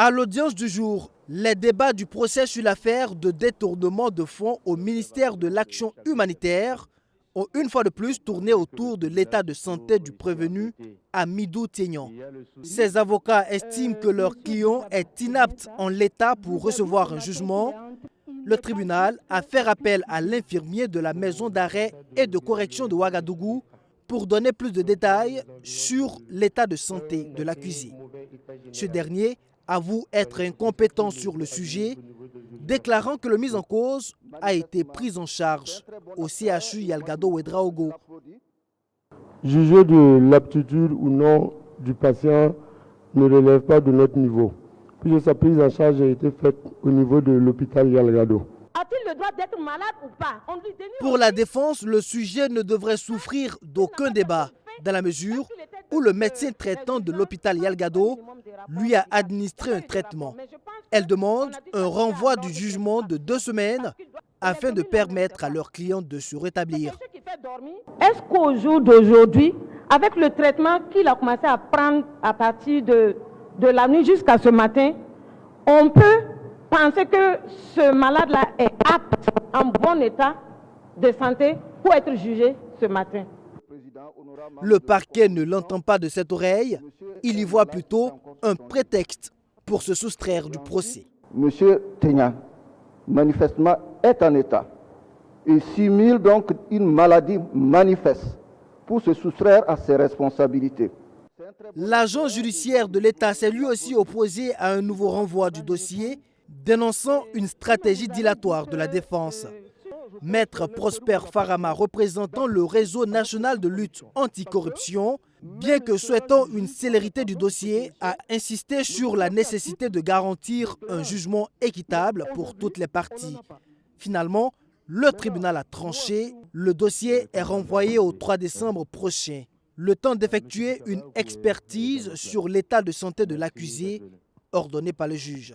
À l'audience du jour, les débats du procès sur l'affaire de détournement de fonds au ministère de l'Action humanitaire ont une fois de plus tourné autour de l'état de santé du prévenu Hamidou Tiénion. Ses avocats estiment que leur client est inapte en l'état pour recevoir un jugement. Le tribunal a fait appel à l'infirmier de la maison d'arrêt et de correction de Ouagadougou pour donner plus de détails sur l'état de santé de l'accusé. Ce dernier avoue être incompétent sur le sujet, déclarant que le mis en cause a été pris en charge au CHU Yalgado Ouedraogo. Juger de l'aptitude ou non du patient ne relève pas de notre niveau, puisque sa prise en charge a été faite au niveau de l'hôpital Yalgado. A-t-il le droit d'être malade ou pas? Pour la défense, le sujet ne devrait souffrir d'aucun débat, dans la mesure où le médecin traitant de l'hôpital Yalgado lui a administré un traitement. Elle demande un renvoi du jugement de 2 semaines afin de permettre à leur client de se rétablir. Est-ce qu'au jour d'aujourd'hui, avec le traitement qu'il a commencé à prendre à partir de la nuit jusqu'à ce matin, on peut penser que ce malade-là est apte, en bon état de santé, pour être jugé ce matin? Le parquet ne l'entend pas de cette oreille, il y voit plutôt un prétexte pour se soustraire du procès. Monsieur Tiénion, manifestement, est en état et simule donc une maladie manifeste pour se soustraire à ses responsabilités. L'agent judiciaire de l'État s'est lui aussi opposé à un nouveau renvoi du dossier, dénonçant une stratégie dilatoire de la défense. Maître Prosper Farama, représentant le réseau national de lutte anticorruption, bien que souhaitant une célérité du dossier, a insisté sur la nécessité de garantir un jugement équitable pour toutes les parties. Finalement, le tribunal a tranché, le dossier est renvoyé au 3 décembre prochain. Le temps d'effectuer une expertise sur l'état de santé de l'accusé ordonnée par le juge.